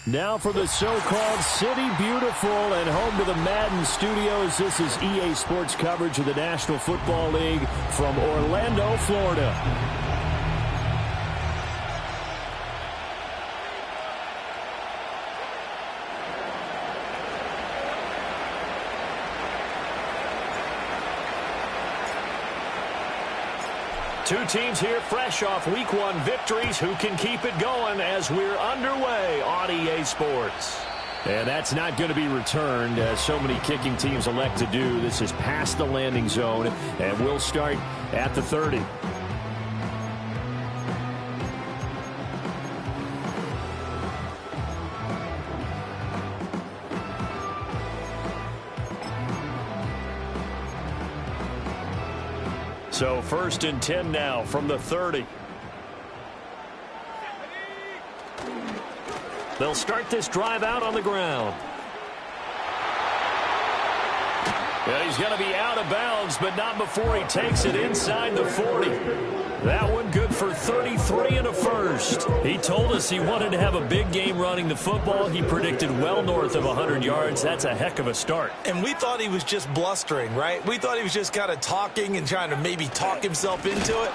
Now for the so-called City Beautiful and home to the Madden Studios. This is EA Sports coverage of the National Football League from Orlando, Florida. Two teams here fresh off Week 1 victories. Who can keep it going as we're underway on EA Sports? And that's not going to be returned, as so many kicking teams elect to do. This is past the landing zone, and we'll start at the 30. So 1st and 10 now from the 30. They'll start this drive out on the ground. Yeah, he's going to be out of bounds, but not before he takes it inside the 40. That one good for 33 and a first. He told us he wanted to have a big game running the football. He predicted well north of 100 yards. That's a heck of a start. And we thought he was just blustering, right? We thought he was just kind of talking and trying to maybe talk himself into it.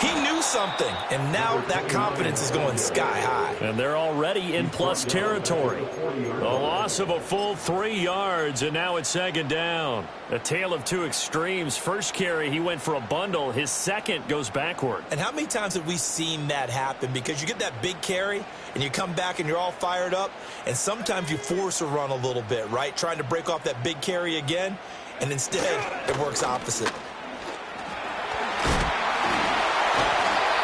He knew something, and now that confidence is going sky high. And they're already in plus territory. A loss of a full 3 yards, and now it's 2nd down. A tale of two extremes. First carry, he went for a bundle. His second goes backward. And how many times have we seen that happen? Because you get that big carry, and you come back and you're all fired up, and sometimes you force a run a little bit, right? Trying to break off that big carry again, and instead it works opposite.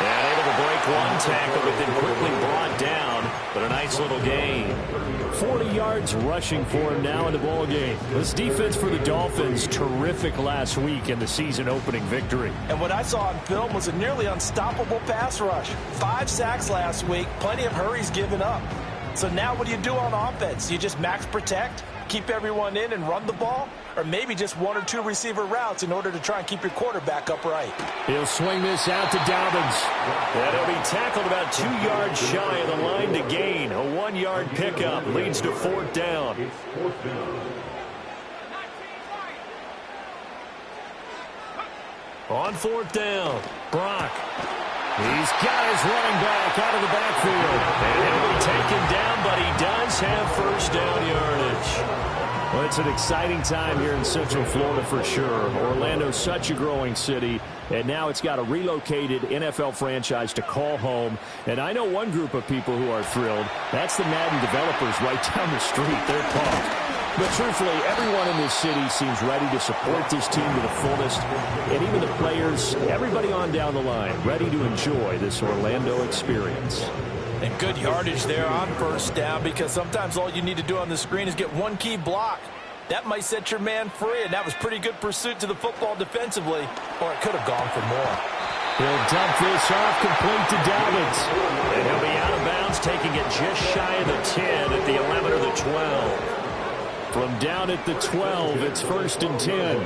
And able to break one tackle, but then quickly brought down. But a nice little gain. 40 yards rushing for him now in the ball game. This defense for the Dolphins, terrific last week in the season opening victory. And what I saw on film was a nearly unstoppable pass rush. 5 sacks last week, plenty of hurries given up. So now what do you do on offense? You just max protect, keep everyone in and run the ball? Or maybe just 1 or 2 receiver routes in order to try and keep your quarterback upright. He'll swing this out to Dobbins. And he'll be tackled about 2 yards shy of the line to gain. A 1-yard pickup leads to 4th down. On 4th down, Brock. He's got his running back out of the backfield. And he'll be taken down, but he does have 1st down yardage. Well, it's an exciting time here in Central Florida for sure. Orlando's such a growing city, and now it's got a relocated NFL franchise to call home. And I know one group of people who are thrilled. That's the Madden developers right down the street. They're pumped. But truthfully, everyone in this city seems ready to support this team to the fullest. And even the players, everybody on down the line, ready to enjoy this Orlando experience. And good yardage there on 1st down, because sometimes all you need to do on the screen is get one key block. That might set your man free, and that was pretty good pursuit to the football defensively, or it could have gone for more. He'll dump this off complete to Dobbins. And he'll be out of bounds, taking it just shy of the 10 at the 11 or the 12. From down at the 12, it's 1st and 10.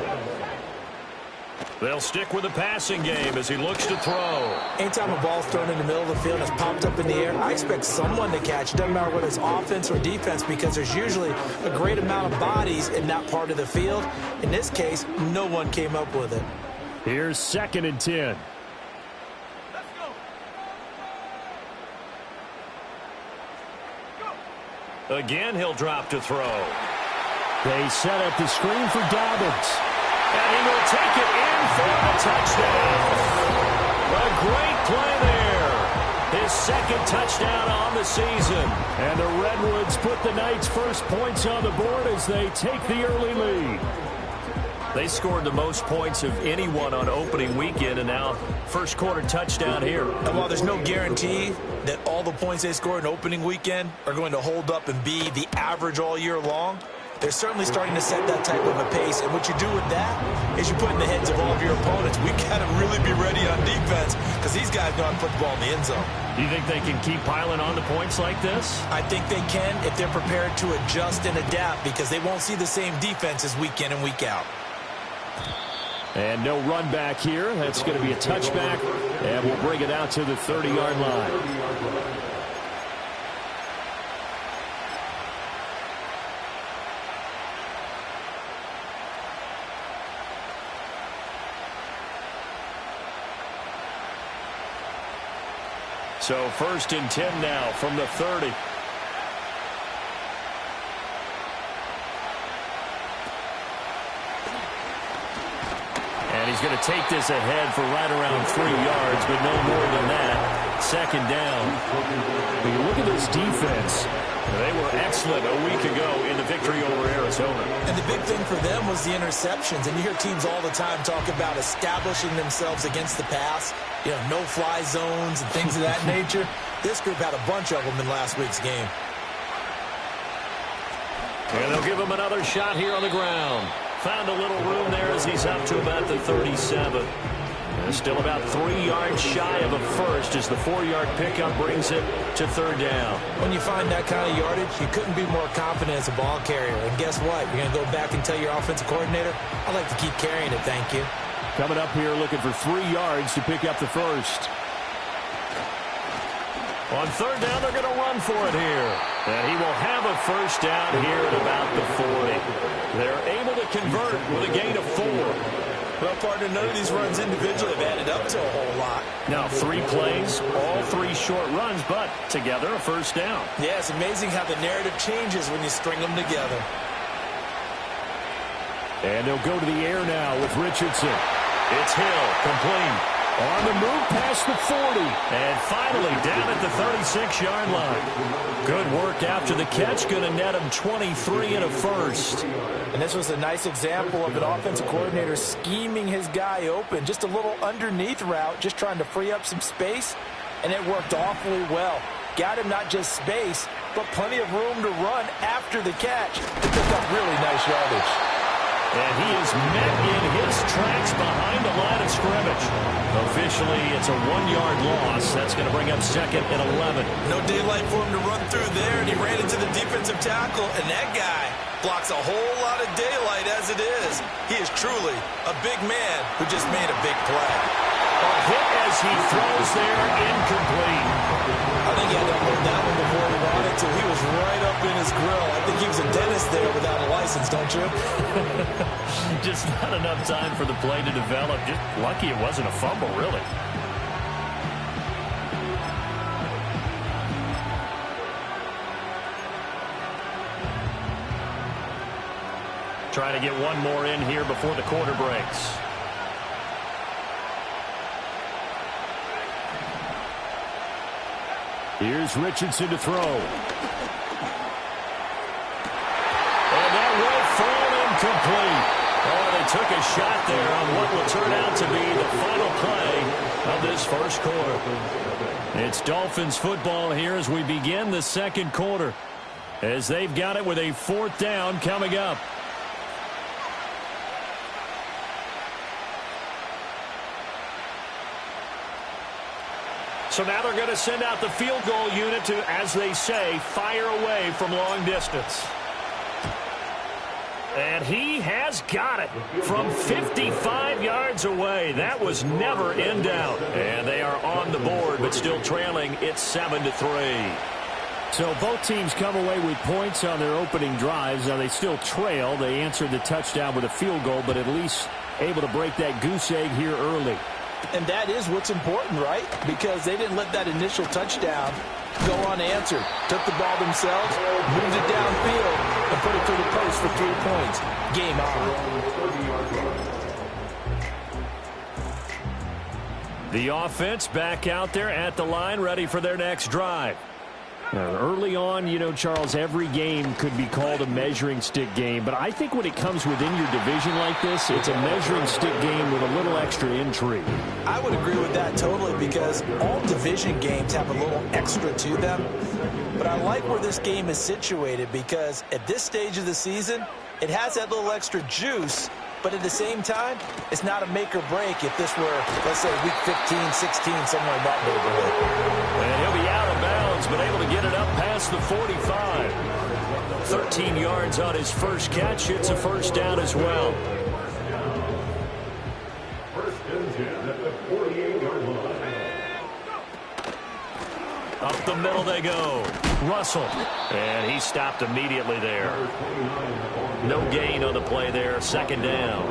They'll stick with the passing game as he looks to throw. Anytime a ball's thrown in the middle of the field and it's popped up in the air, I expect someone to catch. Doesn't matter whether it's offense or defense, because there's usually a great amount of bodies in that part of the field. In this case, no one came up with it. Here's 2nd and 10. Again, he'll drop to throw. They set up the screen for Dobbins. And he will take it in for a touchdown. A great play there. His 2nd touchdown on the season. And the Redwoods put the Knights' first points on the board as they take the early lead. They scored the most points of anyone on opening weekend, and now 1st quarter touchdown here. And while there's no guarantee that all the points they scored in opening weekend are going to hold up and be the average all year long, they're certainly starting to set that type of a pace. And what you do with that is you put in the heads of all of your opponents, we got to really be ready on defense, because these guys know how to put the ball in the end zone. Do you think they can keep piling on the points like this? I think they can if they're prepared to adjust and adapt, because they won't see the same defenses week in and week out. And no run back here. That's going to be a touchback, and we'll bring it out to the 30-yard line. So 1st and 10 now from the 30. And he's going to take this ahead for right around 3 yards, but no more than that. 2nd down. But you look at this defense. They were excellent a week ago in the victory over Arizona. And the big thing for them was the interceptions. And you hear teams all the time talk about establishing themselves against the pass. You know, no-fly zones and things of that nature. This group had a bunch of them in last week's game. And they'll give him another shot here on the ground. Found a little room there as he's up to about the 37. And still about 3 yards shy of a first as the 4-yard pickup brings it to 3rd down. When you find that kind of yardage, you couldn't be more confident as a ball carrier. And guess what? You're going to go back and tell your offensive coordinator, I'd like to keep carrying it, thank you. Coming up here looking for 3 yards to pick up the first. On 3rd down, they're going to run for it here. And he will have a first down here at about the 40. They're able to convert with a gain of 4. Well, partner, none of these runs individually have added up to a whole lot. Now 3 plays, all 3 short runs, but together a first down. Yeah, it's amazing how the narrative changes when you string them together. And they'll go to the air now with Richardson. It's Hill, complete. On the move past the 40. And finally down at the 36-yard line. Good work after the catch. Going to net him 23 and a first. And this was a nice example of an offensive coordinator scheming his guy open. Just a little underneath route, just trying to free up some space. And it worked awfully well. Got him not just space, but plenty of room to run after the catch to pick up really nice yardage. And he is met in his tracks behind the line of scrimmage. Officially, it's a 1-yard loss. That's going to bring up 2nd and 11. No daylight for him to run through there, and he ran into the defensive tackle, and that guy blocks a whole lot of daylight as it is. He is truly a big man who just made a big play. A hit as he throws there, incomplete. I think he had to hold that one before he wanted to. He was right up in his grill. I think he was a dentist there without a license, don't you? Just not enough time for the play to develop. Just lucky it wasn't a fumble, really. Trying to get one more in here before the quarter breaks. Here's Richardson to throw. And that will fall incomplete. Oh, they took a shot there on what will turn out to be the final play of this first quarter. It's Dolphins football here as we begin the second quarter, as they've got it with a 4th down coming up. So now they're going to send out the field goal unit to, as they say, fire away from long distance. And he has got it from 55 yards away. That was never in doubt. And they are on the board, but still trailing. It's 7-3. So both teams come away with points on their opening drives. Now they still trail. They answered the touchdown with a field goal, but at least able to break that goose egg here early. And that is what's important, right? Because they didn't let that initial touchdown go unanswered. Took the ball themselves, moved it downfield, and put it through the post for 3 points. Game on. The offense back out there at the line, ready for their next drive. Now, early on, you know, Charles, every game could be called a measuring stick game. But I think when it comes within your division like this, it's a measuring stick game with a little extra intrigue. I would agree with that totally, because all division games have a little extra to them. But I like where this game is situated, because at this stage of the season, it has that little extra juice, But at the same time, it's not a make or break if this were, let's say, week 15, 16, somewhere in that neighborhood. And he'll be out of bounds, but able to get it up past the 45. 13 yards on his first catch. It's a first down as well. First and 10 at the 48-yard line. Up the middle they go. Russell. And he stopped immediately there. No gain on the play there. Second down.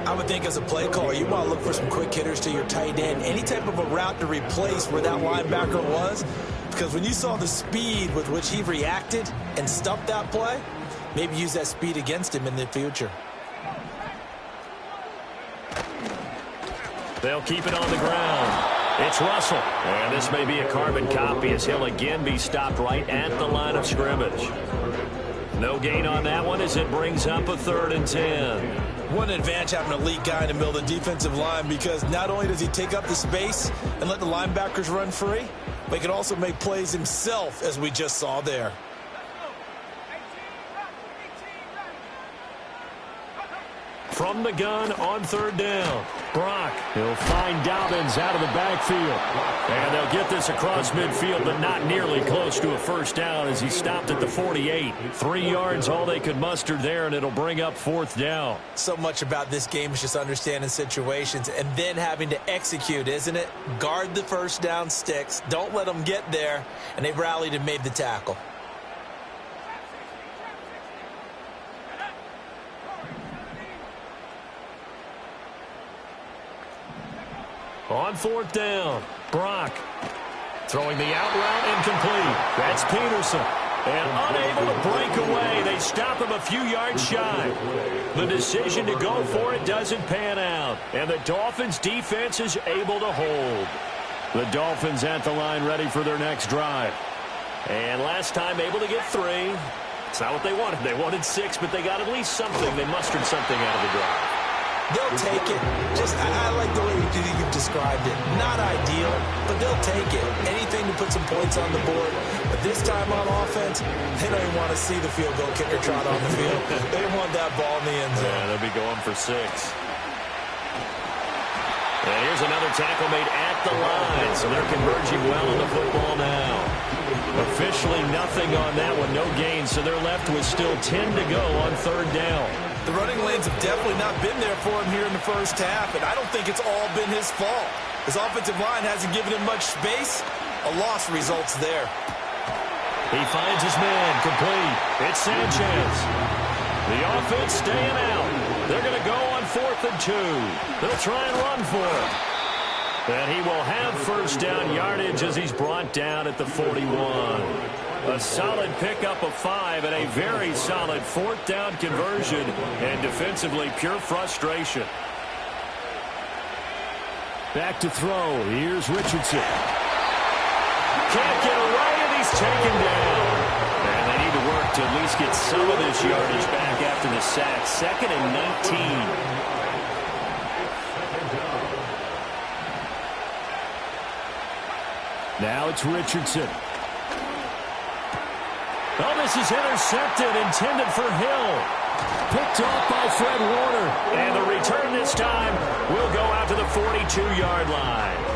I would think as a play caller, you want to look for some quick hitters to your tight end. Any type of a route to replace where that linebacker was. Because when you saw the speed with which he reacted and stuffed that play, maybe use that speed against him in the future. They'll keep it on the ground. It's Russell. And this may be a carbon copy as he'll again be stopped right at the line of scrimmage. No gain on that one as it brings up a 3rd and 10. One advantage having an elite guy in the middle of the defensive line, because not only does he take up the space and let the linebackers run free, but he can also make plays himself, as we just saw there. From the gun on 3rd down. Brock. He'll find Dobbins out of the backfield. And they'll get this across midfield, but not nearly close to a first down as he stopped at the 48. 3 yards all they could muster there, and it'll bring up 4th down. So much about this game is just understanding situations and then having to execute, isn't it? Guard the first down sticks. Don't let them get there. And they rallied and made the tackle. On 4th down, Brock throwing the out route incomplete. That's Peterson. And unable to break away. They stop him a few yards shy. The decision to go for it doesn't pan out. And the Dolphins defense is able to hold. The Dolphins at the line ready for their next drive. And last time able to get 3. It's not what they wanted. They wanted 6, but they got at least something. They mustered something out of the drive. They'll take it. I like the way you've described it. Not ideal, but they'll take it. Anything to put some points on the board. But this time on offense, they don't even want to see the field goal kicker trot on the field. They want that ball in the end zone. Yeah, they'll be going for 6. And here's another tackle made at the line. So they're converging well on the football now. Officially nothing on that one. No gain. So they're left with still 10 to go on 3rd down. The running lanes have definitely not been there for him here in the first half, and I don't think it's all been his fault. His offensive line hasn't given him much space. A loss results there. He finds his man complete. It's Sanchez. The offense staying out. They're going to go on 4th and 2. They'll try and run for it. And he will have first down yardage as he's brought down at the 41. A solid pickup of 5 and a very solid 4th down conversion, and defensively pure frustration. Back to throw. Here's Richardson. Can't get away, and he's taken down. And they need to work to at least get some of this yardage back after the sack. 2nd and 19. Now it's Richardson. Oh, this is intercepted, intended for Hill. Picked off by Fred Warner. And the return this time will go out to the 42-yard line.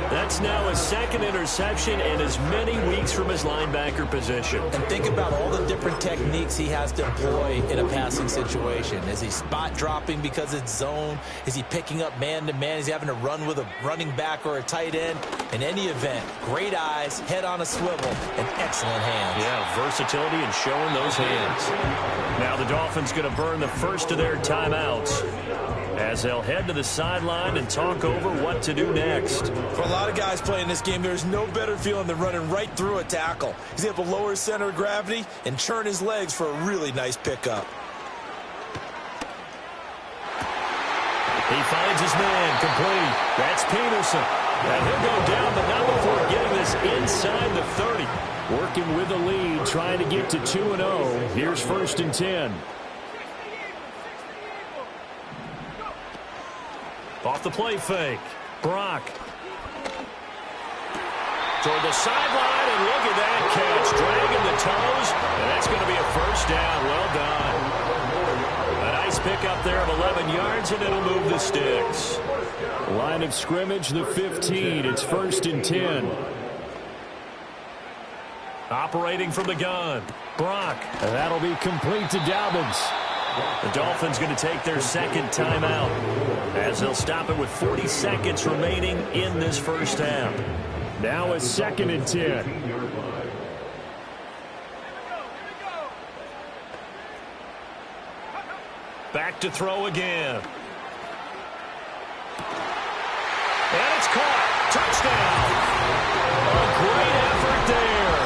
That's now his 2nd interception in as many weeks from his linebacker position. And think about all the different techniques he has to employ in a passing situation. Is he spot dropping because it's zone? Is he picking up man-to-man? Is he having to run with a running back or a tight end? In any event, great eyes, head on a swivel, and excellent hands. Yeah, versatility and showing those hands. Now the Dolphins going to burn the first of their timeouts as they'll head to the sideline and talk over what to do next. For a lot of guys playing this game, there's no better feeling than running right through a tackle. He's able to lower his center of gravity and churn his legs for a really nice pickup. He finds his man complete. That's Peterson. And he'll go down, but not before getting this inside the 30. Working with the lead, trying to get to 2-0. Here's 1st and 10. Off the play fake. Brock. Toward the sideline, and look at that catch. Dragging the toes, and that's going to be a first down. Well done. A nice pickup there of 11 yards, and it'll move the sticks. Line of scrimmage, the 15. It's 1st and 10. Operating from the gun, Brock. And that'll be complete to Dobbins. The Dolphins going to take their second timeout as they'll stop it with 40 seconds remaining in this first half. Now it's 2nd and 10. Back to throw again. And it's caught. Touchdown. A great effort there.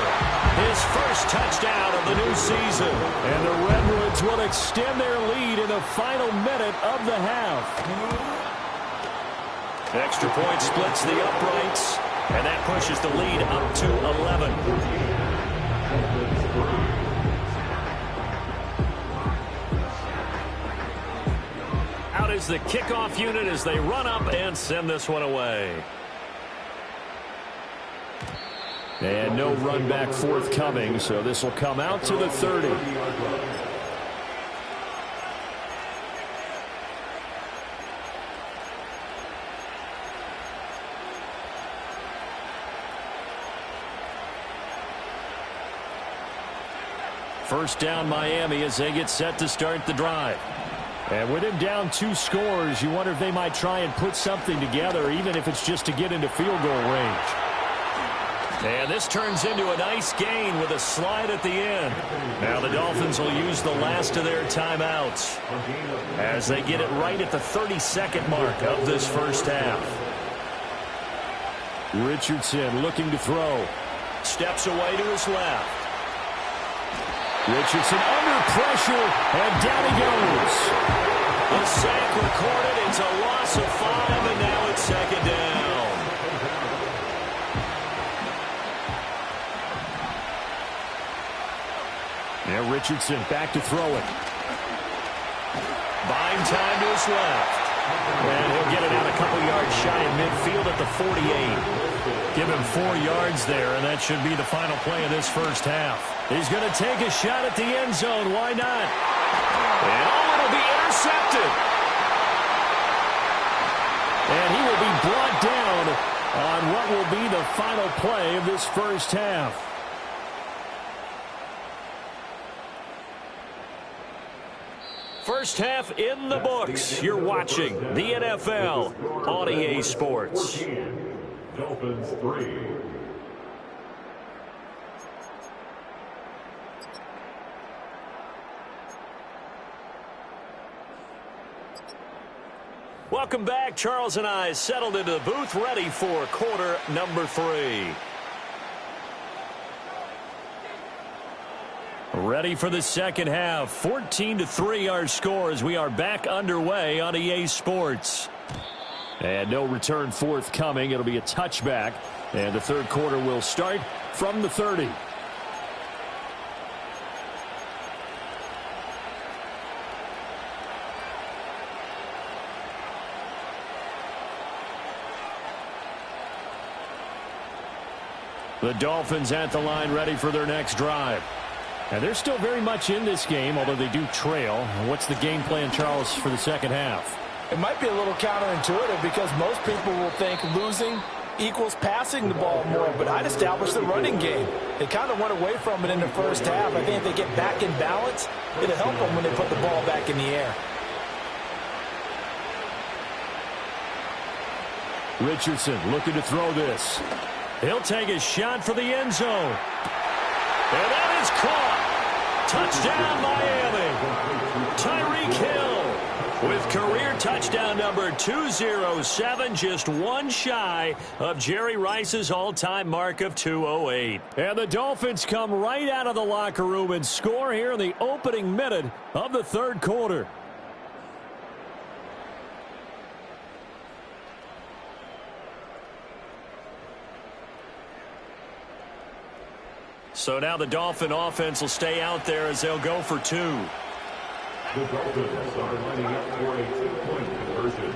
His first touchdown of the new season. And the Redwoods will extend their lead in the final minute of the half. Extra point splits the uprights, and that pushes the lead up to 11. Out is the kickoff unit as they run up and send this one away. And no run back forthcoming, so this will come out to the 30. First down Miami as they get set to start the drive. And with him down 2 scores, you wonder if they might try and put something together, even if it's just to get into field goal range. And this turns into a nice gain with a slide at the end. Now the Dolphins will use the last of their timeouts as they get it right at the 32nd mark of this first half. Richardson looking to throw. Steps away to his left. Richardson under pressure, and down he goes. A sack recorded. It's a loss of 5, and now it's 2nd down. Now Richardson back to throw it. Buying time to his left. And he'll get it out a couple yards shy of midfield at the 48. Give him 4 yards there, and that should be the final play of this first half. He's going to take a shot at the end zone. Why not? And it'll be intercepted. And he will be brought down on what will be the final play of this first half. First half in the books. You're watching the NFL on EA Sports. Dolphins 3. Welcome back. Charles and I settled into the booth, ready for quarter number 3. Ready for the second half. 14-3 our score as we are back underway on EA Sports. And no return forthcoming. It'll be a touchback. And the third quarter will start from the 30. The Dolphins at the line, ready for their next drive. And they're still very much in this game, although they do trail. What's the game plan, Charles, for the second half? It might be a little counterintuitive because most people will think losing equals passing the ball more, but I'd establish the running game. They kind of went away from it in the first half. I think if they get back in balance, it'll help them when they put the ball back in the air. Richardson looking to throw this. He'll take a shot for the end zone. And that is caught. Touchdown, Miami. Tyreek Hill with career touchdown number 207, just one shy of Jerry Rice's all-time mark of 208. And the Dolphins come right out of the locker room and score here in the opening minute of the third quarter. So now the Dolphin offense will stay out there as they'll go for 2. The Dolphins are lining up for a 2-point conversion.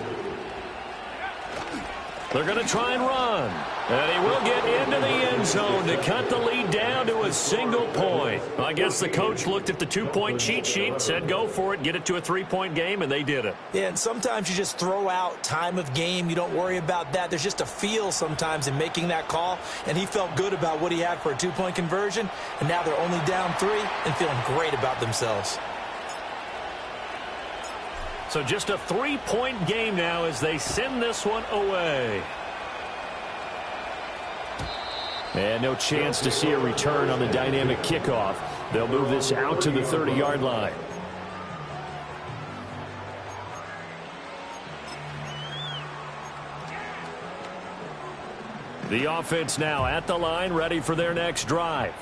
They're going to try and run. And he will get into the end zone to cut the lead down to a single point. I guess the coach looked at the two-point cheat sheet, said go for it, get it to a three-point game, and they did it. Yeah, and sometimes you just throw out time of game. You don't worry about that. There's just a feel sometimes in making that call, and he felt good about what he had for a two-point conversion, and now they're only down 3 and feeling great about themselves. So just a 3-point game now as they send this one away. And no chance to see a return on the dynamic kickoff. They'll move this out to the 30-yard line. The offense now at the line, ready for their next drive.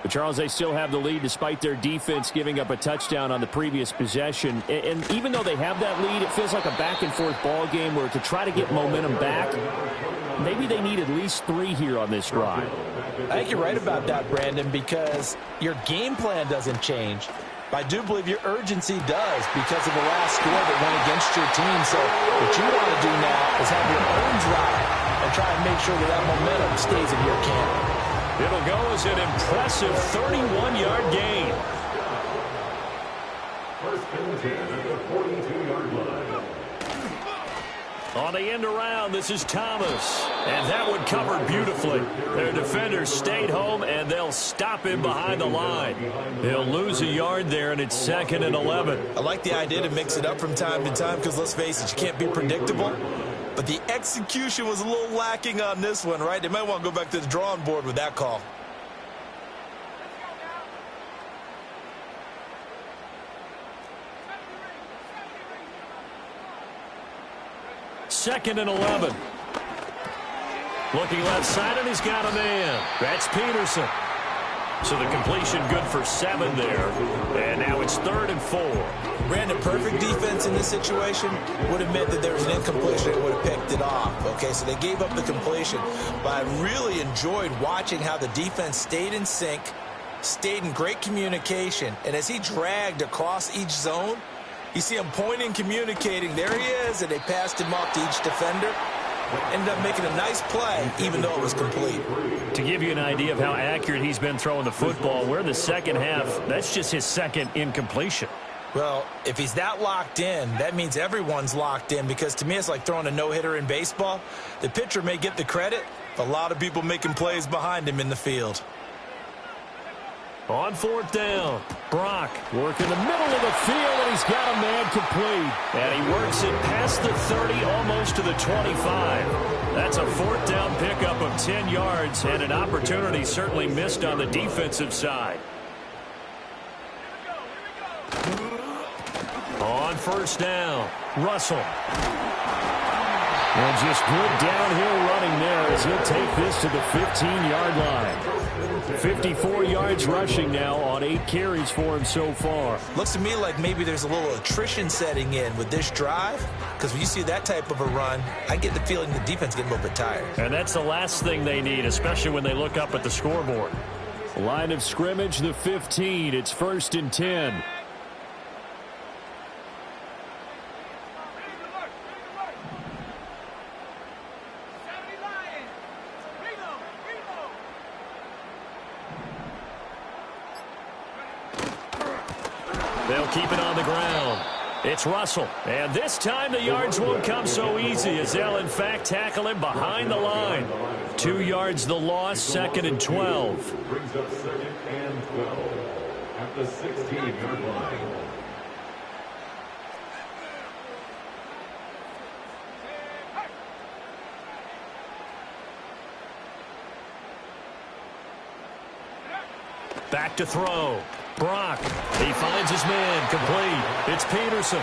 But Charles, they still have the lead despite their defense giving up a touchdown on the previous possession. And even though they have that lead, it feels like a back-and-forth ball game where to try to get momentum back, maybe they need at least 3 here on this drive. I think you're right about that, Brandon, because your game plan doesn't change. But I do believe your urgency does because of the last score that went against your team. So what you want to do now is have your own drive and try and make sure that that momentum stays in your camp. It'll go as an impressive 31-yard gain. First and 10 at the 42-yard line. On the end around, this is Thomas. And that one covered beautifully. Their defenders stayed home, and they'll stop him behind the line. He'll lose a yard there, and it's 2nd and 11. I like the idea to mix it up from time to time because, let's face it, you can't be predictable. But the execution was a little lacking on this one, right? They might want to go back to the drawing board with that call. Second and 11. Looking left side, and he's got a man. That's Peterson. So the completion good for 7 there. And now it's 3rd and 4. Brandon, perfect defense in this situation would have meant that there was an incompletion. It would have picked it off. Okay, so they gave up the completion. But I really enjoyed watching how the defense stayed in sync, stayed in great communication. And as he dragged across each zone, you see him pointing, communicating. There he is, and they passed him off to each defender. Ended up making a nice play, even though it was complete. To give you an idea of how accurate he's been throwing the football, we're in the second half. That's just his 2nd incompletion. Well, if he's that locked in, that means everyone's locked in, because to me it's like throwing a no-hitter in baseball. The pitcher may get the credit, but a lot of people making plays behind him in the field. On 4th down, Brock working the middle of the field, and he's got a man complete. And he works it past the 30, almost to the 25. That's a 4th down pickup of 10 yards, and an opportunity certainly missed on the defensive side. On 1st down, Russell. And just good downhill running there as he'll take this to the 15-yard line. 54 yards rushing now on 8 carries for him so far. Looks to me like maybe there's a little attrition setting in with this drive, because when you see that type of a run, I get the feeling the defense getting a little bit tired. And that's the last thing they need, especially when they look up at the scoreboard. Line of scrimmage, the 15. It's 1st and 10. They'll keep it on the ground. It's Russell. And this time the yards won't come so easy as they'll, in fact, tackle him behind the line. 2 yards the loss, 2nd and 12. Brings up 2nd and 12 at the 16-yard line. Back to throw. Brock, he finds his man, complete. It's Peterson.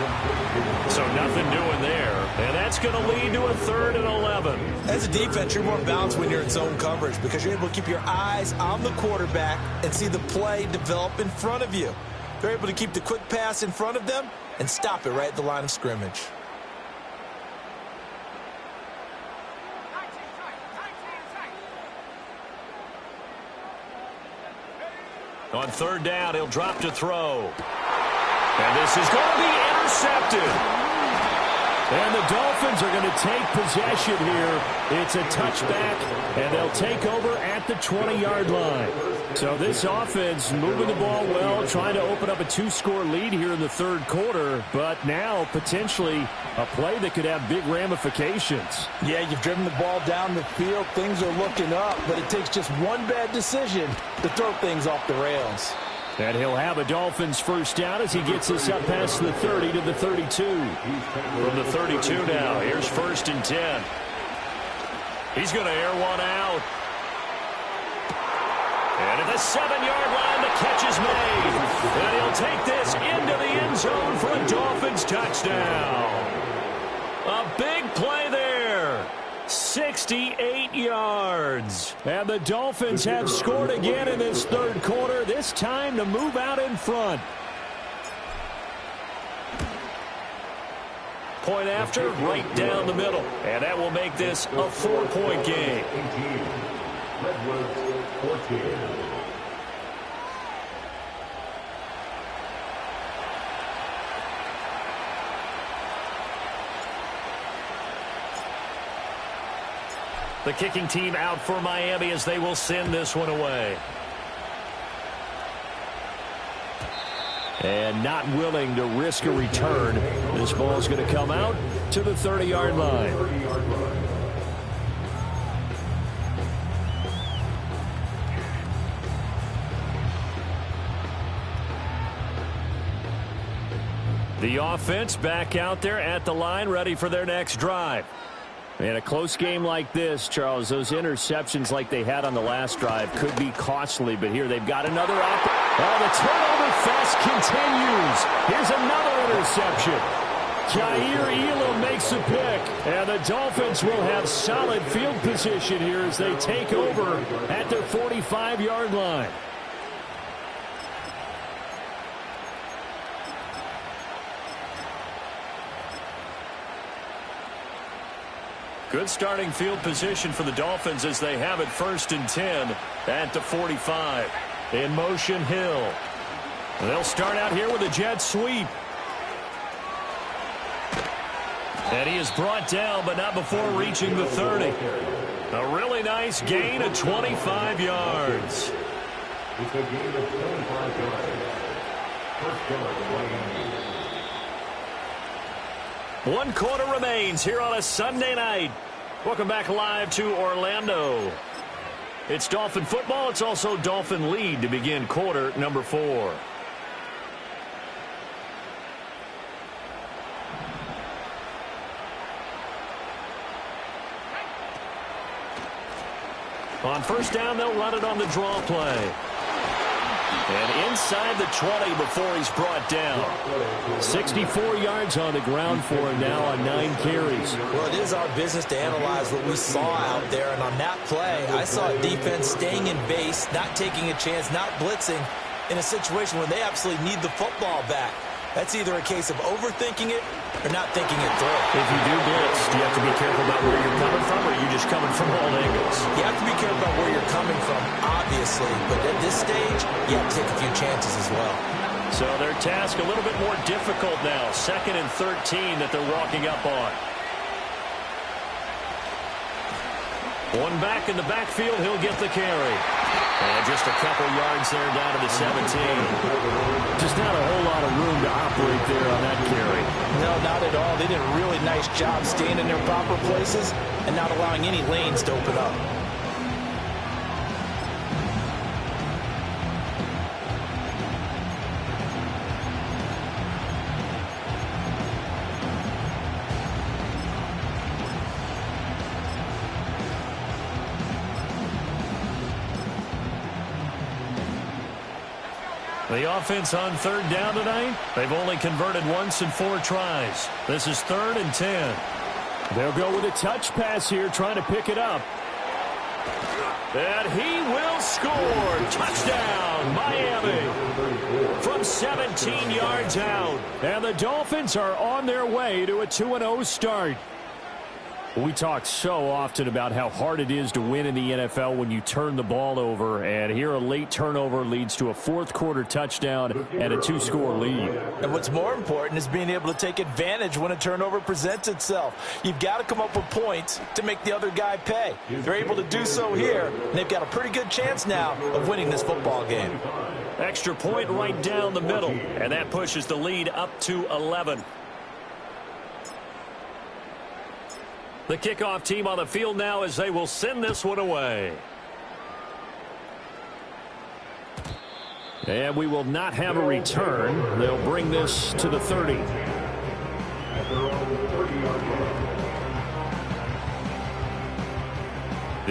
So nothing doing there. And that's going to lead to a 3rd and 11. As a defense, you're more balanced when you're in zone coverage because you're able to keep your eyes on the quarterback and see the play develop in front of you. They're able to keep the quick pass in front of them and stop it right at the line of scrimmage. On 3rd down, he'll drop to throw. And this is going to be intercepted. And the Dolphins are going to take possession here. It's a touchback, and they'll take over at the 20-yard line. So this offense moving the ball well, trying to open up a 2-score lead here in the third quarter, but now potentially a play that could have big ramifications. Yeah, you've driven the ball down the field. Things are looking up, but it takes just one bad decision to throw things off the rails. And he'll have a Dolphins first down as he gets this up past the 30 to the 32. From the 32 now, here's 1st and 10. He's going to air one out. And at the 7-yard line, the catch is made. And he'll take this into the end zone for a Dolphins touchdown. A big play there. 68 yards. And the Dolphins have scored again in this third quarter, this time to move out in front. Point after, right down the middle. And that will make this a 4-point game. Redwoods 14. The kicking team out for Miami as they will send this one away. And not willing to risk a return. This ball's going to come out to the 30-yard line. The offense back out there at the line, ready for their next drive. In a close game like this, Charles, those interceptions like they had on the last drive could be costly, but here they've got another Oh, the turnover fest continues. Here's another interception. Jair Elam makes a pick, and the Dolphins will have solid field position here as they take over at their 45-yard line. Good starting field position for the Dolphins as they have it 1st and 10 at the 45. In motion, Hill. They'll start out here with a jet sweep. And he is brought down, but not before reaching the 30. A really nice gain of 25 yards. It's a gain of 25 yards. First down, 1 quarter remains here on a Sunday night. Welcome back live to Orlando. It's Dolphin football. It's also Dolphin lead to begin quarter number 4. On first down, they'll run it on the draw play. And inside the 20 before he's brought down. 64 yards on the ground for him now on 9 carries. Well, it is our business to analyze what we saw out there. And on that play, I saw a defense staying in base, not taking a chance, not blitzing in a situation where they absolutely need the football back. That's either a case of overthinking it or not thinking it through. If you do blitz, do you have to be careful about where you're coming from, or are you just coming from all angles? You have to be careful about where you're coming from, obviously. But at this stage, you have to take a few chances as well. So their task a little bit more difficult now. 2nd and 13 that they're walking up on. One back in the backfield, he'll get the carry. And just a couple yards there down to the 17. Just not a whole lot of room to operate there on that carry. No, not at all. They did a really nice job staying in their proper places and not allowing any lanes to open up. The offense on 3rd down tonight, they've only converted once in 4 tries. This is 3rd and 10. They'll go with a touch pass here, trying to pick it up. And he will score. Touchdown, Miami. From 17 yards out. And the Dolphins are on their way to a 2-0 start. We talk so often about how hard it is to win in the NFL when you turn the ball over, and here a late turnover leads to a fourth-quarter touchdown and a two-score lead. And what's more important is being able to take advantage when a turnover presents itself. You've got to come up with points to make the other guy pay. They're able to do so here, and they've got a pretty good chance now of winning this football game. Extra point right down the middle, and that pushes the lead up to 11. The kickoff team on the field now as they will send this one away. And we will not have a return. They'll bring this to the 30.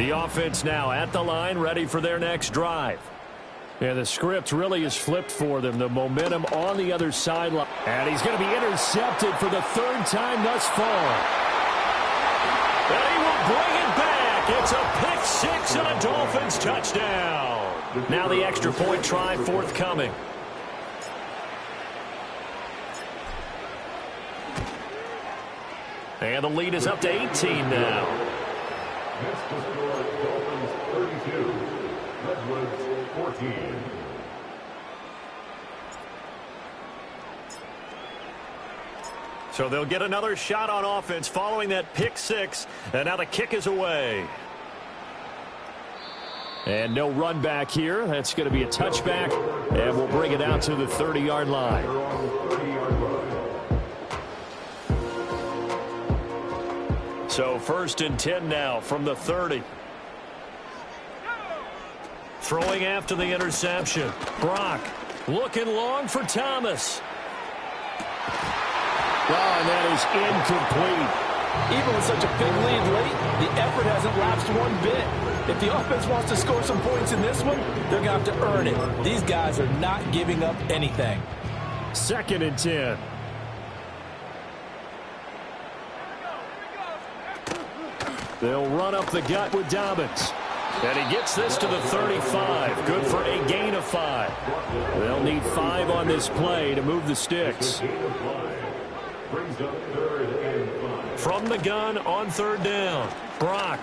The offense now at the line, ready for their next drive. And the script really is flipped for them. The momentum on the other sideline. And he's going to be intercepted for the third time thus far. And he will bring it back. It's a pick six and a Dolphins touchdown. Now the extra point try forthcoming. And the lead is up to 18 now. Next to score, Dolphins 32, Redwoods 14. So they'll get another shot on offense following that pick six. And now the kick is away. And no run back here. That's going to be a touchback. And we'll bring it out to the 30-yard line. So 1st and 10 now from the 30. Throwing after the interception. Brock looking long for Thomas. Oh, and that is incomplete. Even with such a big lead late, the effort hasn't lapsed one bit. If the offense wants to score some points in this one, they're going to have to earn it. These guys are not giving up anything. 2nd and 10. They'll run up the gut with Dobbins. And he gets this to the 35. Good for a gain of 5. They'll need 5 on this play to move the sticks. Brings up 3rd and 5. From the gun on 3rd down. Brock.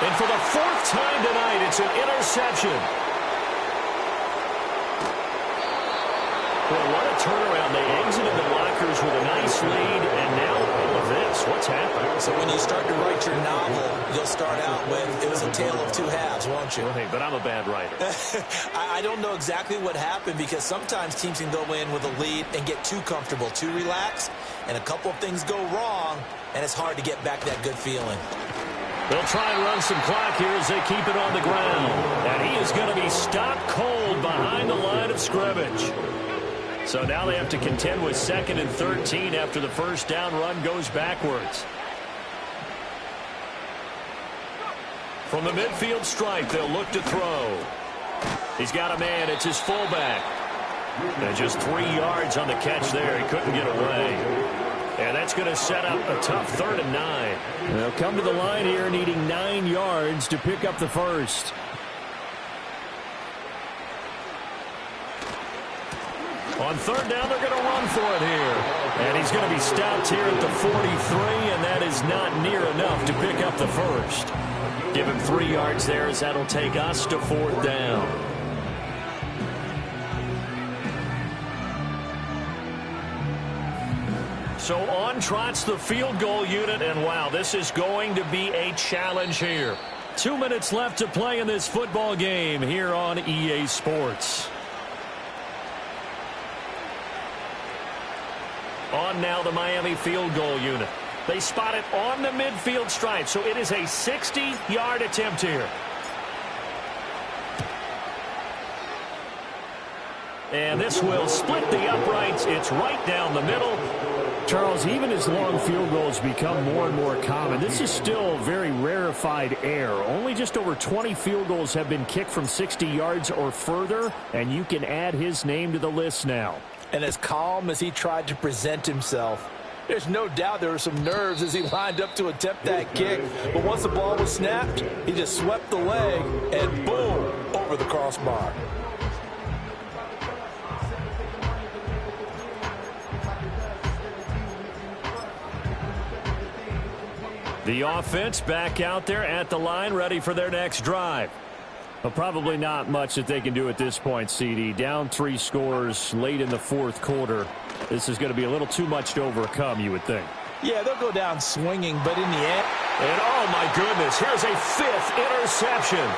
And for the 4th time tonight, it's an interception. Well, what a turnaround. They exited the lockers with a nice lead, and now all of this. What's happening? So when you start to write your novel, you'll start out with, it was a tale of two halves, won't you? Well, hey, but I'm a bad writer. I don't know exactly what happened, because sometimes teams can go in with a lead and get too comfortable, too relaxed, and a couple of things go wrong, and it's hard to get back that good feeling. They'll try and run some clock here as they keep it on the ground. And he is going to be stopped cold behind the line of scrimmage. So now they have to contend with 2nd and 13 after the first down run goes backwards. From the midfield stripe, they'll look to throw. He's got a man. It's his fullback. And just 3 yards on the catch there. He couldn't get away. And that's going to set up a tough 3rd and 9. They'll come to the line here needing 9 yards to pick up the first. On 3rd down, they're going to run for it here. And he's going to be stopped here at the 43, and that is not near enough to pick up the first. Give him 3 yards there as that'll take us to 4th down. So on trots the field goal unit, and wow, this is going to be a challenge here. 2 minutes left to play in this football game here on EA Sports. On now the Miami field goal unit. They spot it on the midfield stripe, so it is a 60-yard attempt here. And this will split the uprights. It's right down the middle. Charles, even as long field goals become more and more common, this is still very rarefied air. Only just over 20 field goals have been kicked from 60 yards or further, and you can add his name to the list now. And as calm as he tried to present himself, there's no doubt there were some nerves as he lined up to attempt that kick. But once the ball was snapped, he just swept the leg and boom, over the crossbar. The offense back out there at the line, ready for their next drive. Well, probably not much that they can do at this point, CD. Down 3 scores late in the fourth quarter. This is going to be a little too much to overcome, you would think. Yeah, they'll go down swinging, but in the end... And oh my goodness, here's a 5th interception.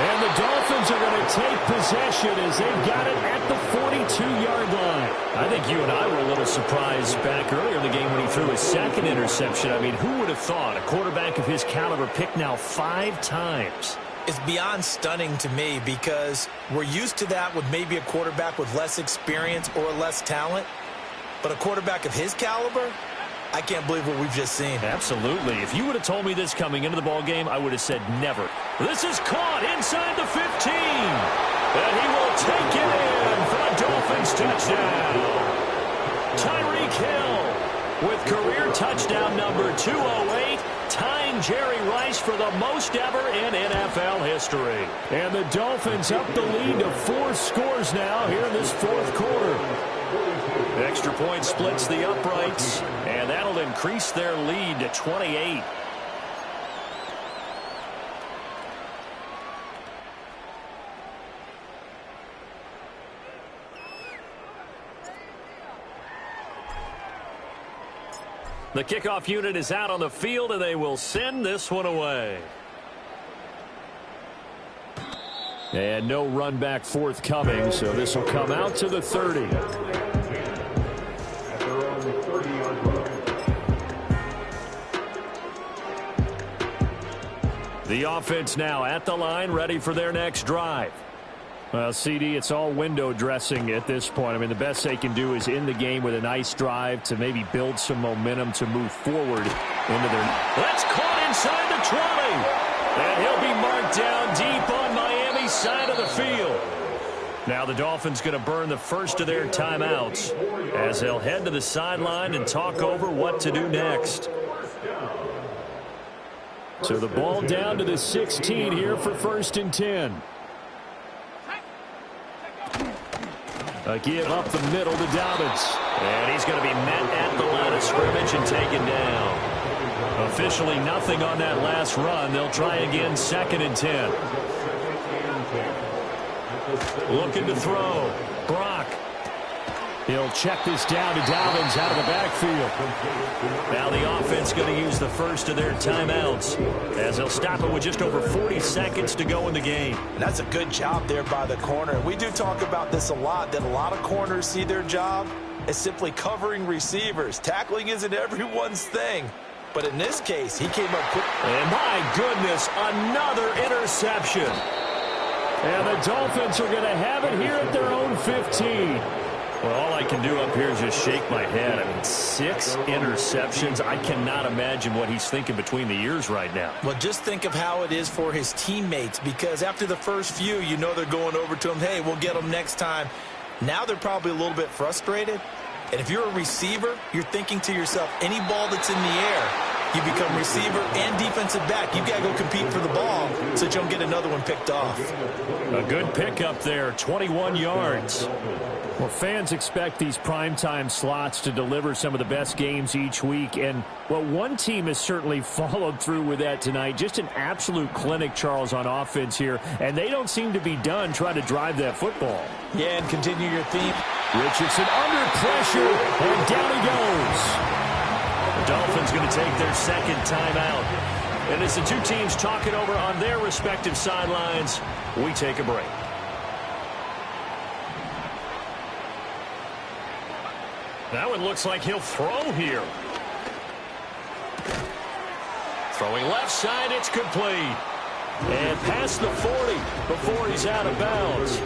And the Dolphins are going to take possession as they've got it at the 42-yard line. I think you and I were a little surprised back earlier in the game when he threw his 2nd interception. I mean, who would have thought a quarterback of his caliber picked now 5 times? It's beyond stunning to me because we're used to that with maybe a quarterback with less experience or less talent. But a quarterback of his caliber, I can't believe what we've just seen. Absolutely. If you would have told me this coming into the ball game, I would have said never. This is caught inside the 15. And he will take it in for a Dolphins touchdown. Tyreek Hill with career touchdown number 208, tying Jerry Rice for the most ever in NFL history. And the Dolphins up the lead to 4 scores now here in this fourth quarter. Extra point splits the uprights, and that'll increase their lead to 28. The kickoff unit is out on the field, and they will send this one away. And no run back forthcoming, so this will come out to the 30. The offense now at the line, ready for their next drive. Well, CD, it's all window dressing at this point. I mean, the best they can do is in the game with a nice drive to maybe build some momentum to move forward into their... That's caught inside the 20. And he'll be marked down deep on Miami's side of the field. Now the Dolphins going to burn the first of their timeouts as they'll head to the sideline and talk over what to do next. So the ball down to the 16 here for 1st and 10. A give up the middle to Dobbins. And he's going to be met at the line of scrimmage and taken down. Officially nothing on that last run. They'll try again 2nd and 10. Looking to throw. Brock. He'll check this down to Dobbins out of the backfield. Now the offense going to use the first of their timeouts as they'll stop it with just over 40 seconds to go in the game. And that's a good job there by the corner. We do talk about this a lot, that a lot of corners see their job as simply covering receivers. Tackling isn't everyone's thing. But in this case, he came up quick. And my goodness, another interception. And the Dolphins are going to have it here at their own 15. Well, all I can do up here is just shake my head. I mean, 6 interceptions. I cannot imagine what he's thinking between the ears right now. Well, just think of how it is for his teammates, because after the first few, you know they're going over to him, hey, we'll get them next time. Now they're probably a little bit frustrated. And if you're a receiver, you're thinking to yourself, any ball that's in the air, you become receiver and defensive back. You've got to go compete for the ball so that you don't get another one picked off. A good pickup there, 21 yards. Well, fans expect these primetime slots to deliver some of the best games each week. And, well, one team has certainly followed through with that tonight. Just an absolute clinic, Charles, on offense here. And they don't seem to be done trying to drive that football. Yeah, and continue your theme. Richardson under pressure, and down he goes. The Dolphins going to take their 2nd timeout. And as the two teams talk it over on their respective sidelines, we take a break. Now it looks like he'll throw here. Throwing left side, it's complete. And past the 40 before he's out of bounds.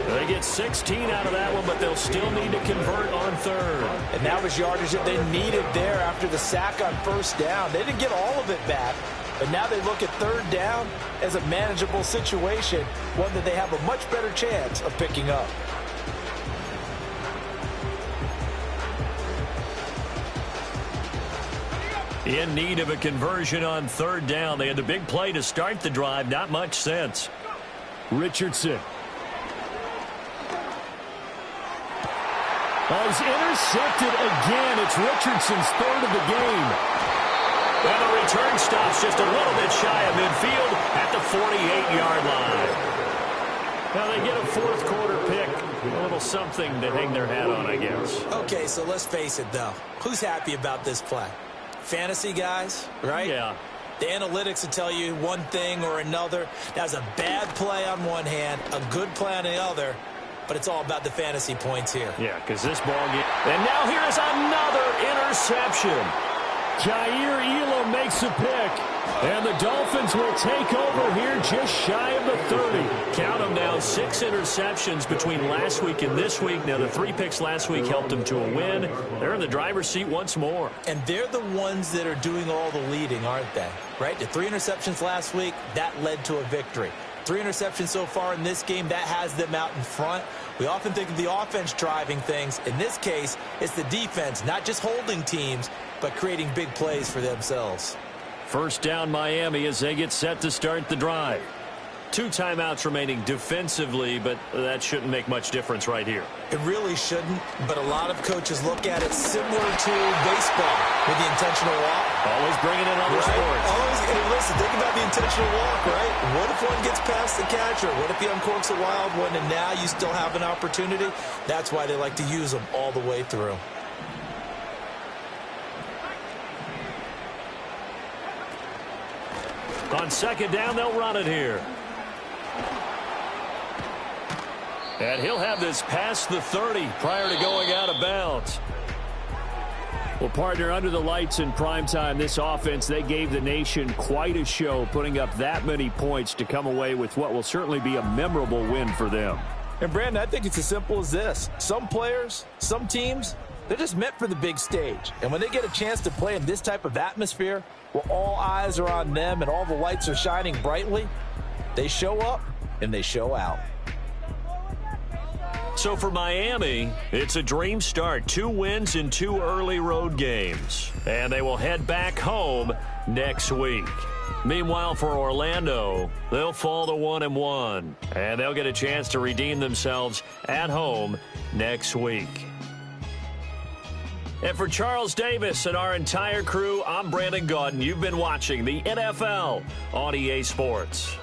They get 16 out of that one, but they'll still need to convert on 3rd. And that was yardage that they needed there after the sack on 1st down. They didn't get all of it back, but now they look at 3rd down as a manageable situation, one that they have a much better chance of picking up. In need of a conversion on 3rd down. They had the big play to start the drive. Not much sense. Richardson. Oh, he's intercepted again. It's Richardson's third of the game. And the return stops just a little bit shy of midfield at the 48-yard line. Now they get a fourth quarter pick. A little something to hang their hat on, I guess. Okay, so let's face it, though. Who's happy about this play? Fantasy guys, right? Yeah. The analytics will tell you one thing or another. That was a bad play on one hand, a good play on the other, but it's all about the fantasy points here. Yeah, because this ball game. And now here is another interception. Jair Elam makes a pick. And the Dolphins will take over here just shy of the 30. Count them down, 6 interceptions between last week and this week. Now, the 3 picks last week helped them to a win. They're in the driver's seat once more. And they're the ones that are doing all the leading, aren't they? Right? The 3 interceptions last week, that led to a victory. 3 interceptions so far in this game, that has them out in front. We often think of the offense driving things. In this case, it's the defense, not just holding teams, but creating big plays for themselves. First down Miami as they get set to start the drive. 2 timeouts remaining defensively, but that shouldn't make much difference right here. It really shouldn't, but a lot of coaches look at it similar to baseball with the intentional walk. Always bringing in other sports. Always, hey, listen, think about the intentional walk, right? What if one gets past the catcher? What if he uncorks a wild one and now you still have an opportunity? That's why they like to use them all the way through. On second down, they'll run it here. And he'll have this past the 30 prior to going out of bounds. Well, partner, under the lights in primetime, this offense, they gave the nation quite a show, putting up that many points to come away with what will certainly be a memorable win for them. And, Brandon, I think it's as simple as this. Some players, some teams, they're just meant for the big stage. And when they get a chance to play in this type of atmosphere, where all eyes are on them and all the lights are shining brightly, they show up and they show out. So for Miami, it's a dream start. 2 wins in 2 early road games. And they will head back home next week. Meanwhile, for Orlando, they'll fall to 1-1. And they'll get a chance to redeem themselves at home next week. And for Charles Davis and our entire crew, I'm Brandon Gaudin. You've been watching the NFL on EA Sports.